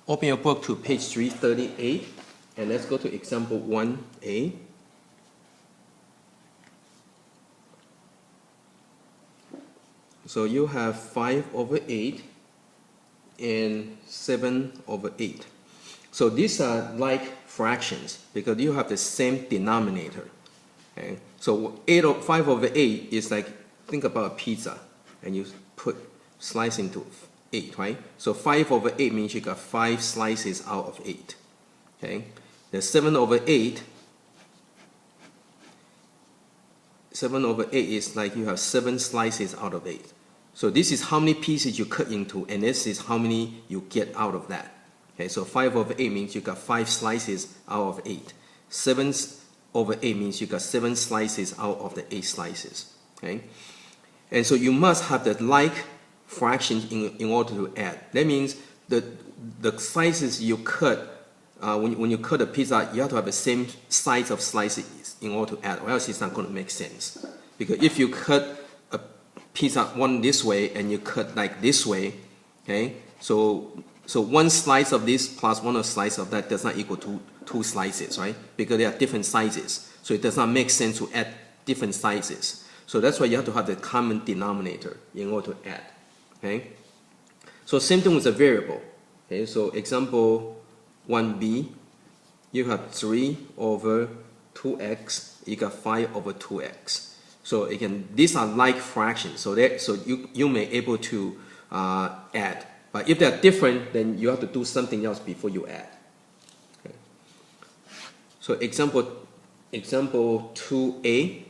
Open your book to page 338, and let's go to example 1a. So you have 5/8 and 7/8. So these are like fractions because you have the same denominator. Okay? So 5/8 is like, think about a pizza, and you slice into 8, right? So 5/8 means you got 5 slices out of 8. Okay? The 7/8 is like you have 7 slices out of 8. So this is how many pieces you cut into, and this is how many you get out of that. Okay, so 5/8 means you got 5 slices out of 8. 7/8 means you got 7 slices out of the 8 slices. Okay, and so you must have the like fractions in order to add. That means the slices you cut when you cut a pizza, you have to have the same size of slices in order to add, or else it's not going to make sense. Because if you cut a pizza one this way and you cut like this way, okay, so one slice of this plus one slice of that does not equal to 2 slices, right? Because they are different sizes, so it does not make sense to add different sizes. So that's why you have to have the common denominator in order to add. Okay, so same thing with a variable. Okay, so example 1b, you have 3/2x, you got 5/2x. So again, these are like fractions, so you may able to add. But if they're different, then you have to do something else before you add. Okay. So example 2a,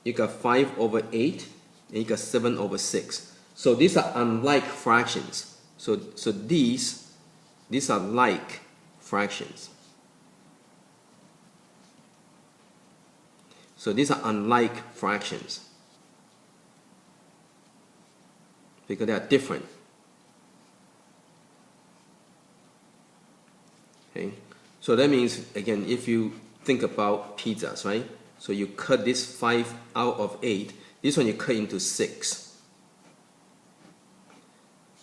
you got 5/8 and you got 7/6. So these are unlike fractions. So these are like fractions. So these are unlike fractions because they are different. Okay, so that means, again, if you think about pizzas, right? So you cut this 5 out of 8. This one you cut into 6.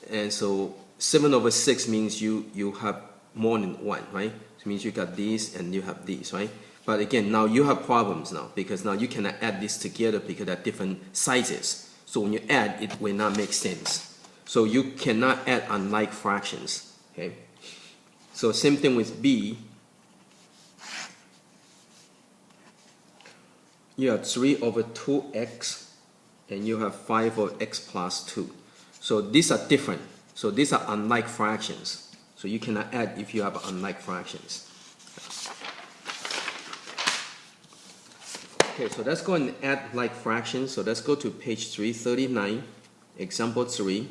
And so 7/6 means you have more than one, right? So it means you got these and you have these, right? But again, now you have problems now because now you cannot add this together because they're different sizes. So when you add, it will not make sense. So you cannot add unlike fractions. Okay. So same thing with b. You have 3/2x and you have 5/x plus 2. So these are different. So these are unlike fractions. So you cannot add if you have unlike fractions. Okay, so let's go and add like fractions. So let's go to page 339, example 3.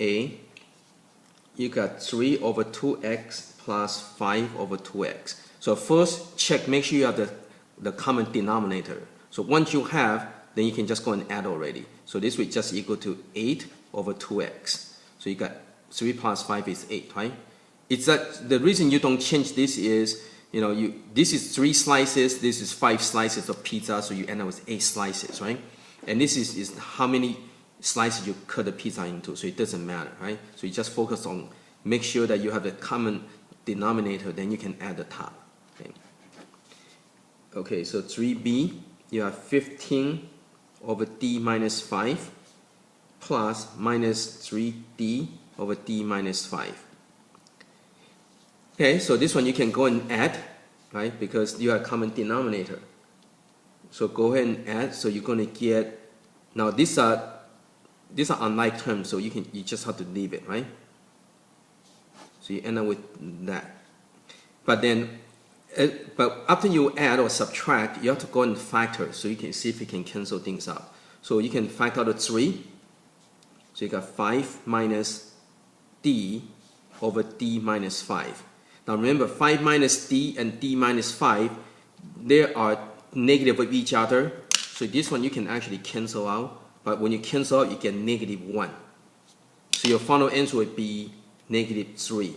A, you got 3/2x plus 5/2x. So first check, make sure you have the common denominator. So once you have, then you can just go and add already. So this will just equal to 8/2x. So you got 3 plus 5 is 8, right? It's that the reason you don't change this is, this is 3 slices, this is 5 slices of pizza, so you end up with 8 slices, right? And this is how many slices you cut the pizza into, so it doesn't matter, right? So you just focus on, make sure that you have the common denominator, then you can add the top. Okay, so 3b, you have 15/d minus 5 plus minus 3d/d minus 5. Okay, so this one you can go and add, right? Because you have common denominator. So go ahead and add. So you're going to get, now these are unlike terms, so you just have to leave it, right? So you end up with that. But then, but after you add or subtract, you have to go and factor, so you can see if you can cancel things out. So you can factor out 3. So you got 5 minus d/d minus 5. Now remember, 5 minus d and d minus 5, they are negative of each other. So this one you can actually cancel out. But when you cancel out, you get -1. So your final answer would be -3.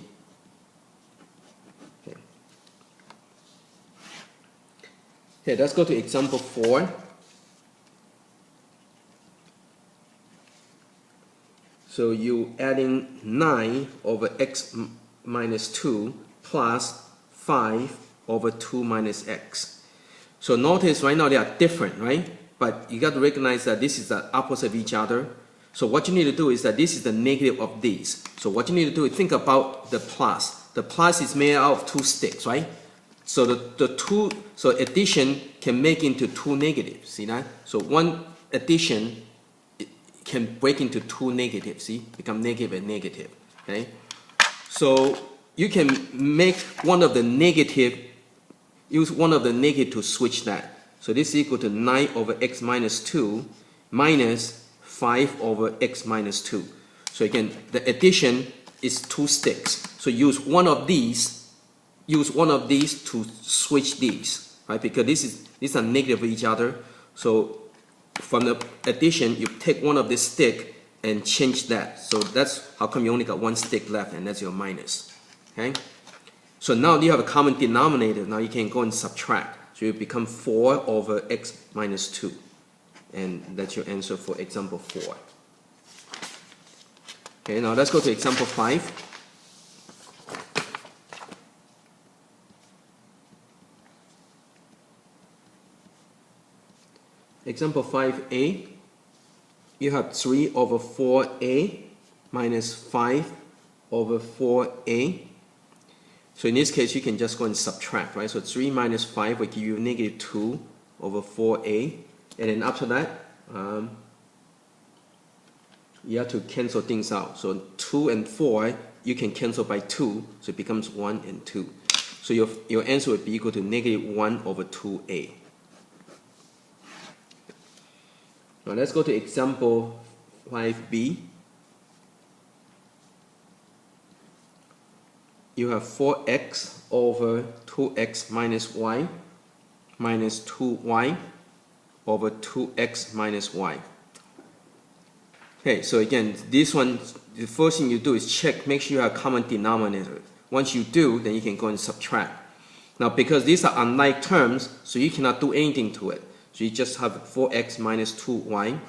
Okay, let's go to example 4. So you adding 9 over x minus 2 plus 5 over 2 minus x. So notice right now they are different, right? But you got to recognize that this is the opposite of each other. So what you need to do is that this is the negative of these. So what you need to do is think about the plus. The plus is made out of 2 sticks, right? So so addition can make into 2 negatives. See that? So one addition can break into 2 negatives. See, become negative and negative. Okay. So you can make one of the negative. Use one of the negative to switch that. So this is equal to 9 over x minus 2 minus 5 over x minus 2. So again, the addition is 2 sticks. So use one of these to switch these, right? Because these are negative of each other. So from the addition, you take one of this stick and change that. So that's how come you only got 1 stick left, and that's your minus. Okay? So now you have a common denominator. Now you can go and subtract. So you become 4 over x minus 2. And that's your answer for example 4. Okay, now let's go to example 5. Example 5a, you have 3 over 4a minus 5 over 4a. So in this case, you can just go and subtract, right? So 3 minus 5 will give you negative 2 over 4a. And then after that, you have to cancel things out. So 2 and 4, you can cancel by 2, so it becomes 1 and 2. So your answer would be equal to negative 1 over 2a. Now let's go to example 5b. You have 4x over 2x minus y minus 2y over 2x minus y. Okay, so again, this one, the first thing you do is check, make sure you have a common denominator. Once you do, then you can go and subtract. Now, because these are unlike terms, so you cannot do anything to it. So you just have 4x minus 2y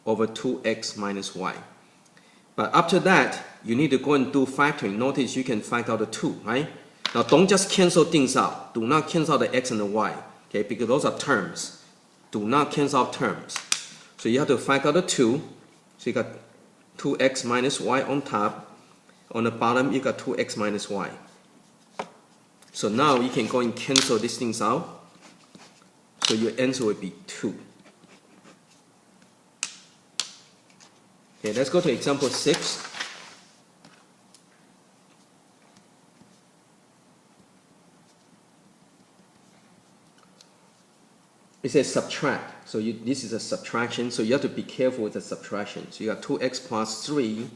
over 2x minus y. But after that, you need to go and do factoring. Notice you can factor out the 2, right? Now, don't just cancel things out. Do not cancel the x and the y, okay? Because those are terms. Do not cancel out terms. So you have to factor out the 2. So you got 2x minus y on top. On the bottom, you got 2x minus y. So now you can go and cancel these things out. So your answer would be 2. Okay, let's go to example 6. It says subtract. So this is a subtraction. So you have to be careful with the subtraction. So you got 2x plus 3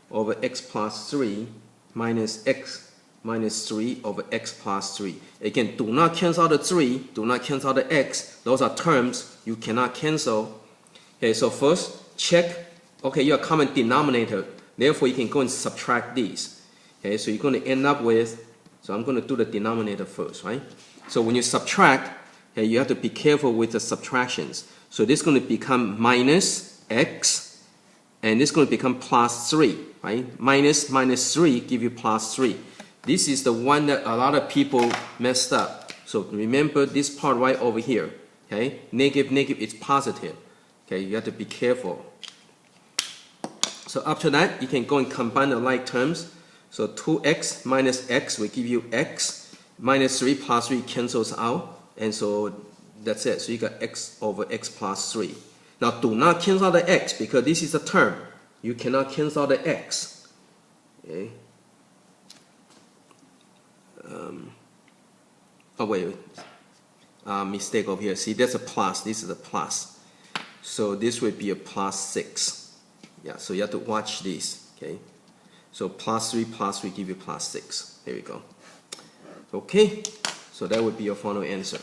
over x plus 3 minus x minus 3 over x plus 3. Again, do not cancel the 3. Do not cancel the x. Those are terms you cannot cancel. Okay, so first check. Okay, you have a common denominator. Therefore, you can go and subtract these. Okay, so you're going to end up with, so I'm going to do the denominator first, right? So when you subtract, okay, you have to be careful with the subtractions. So this is going to become minus x, and this is going to become plus 3, right? Minus 3 give you plus 3. This is the one that a lot of people messed up. So remember this part right over here, okay? Negative is positive. Okay, you have to be careful. So after that, you can go and combine the like terms. So 2x minus x will give you x. Minus 3 plus 3 cancels out. And so that's it. So you got x over x plus 3. Now do not cancel the x because this is a term. You cannot cancel the x. Okay. Oh wait, mistake over here. See, that's a plus. This is a plus. So this would be a plus 6. Yeah, so you have to watch this. Okay. So plus 3 give you plus 6. There we go. Okay. So that would be your final answer.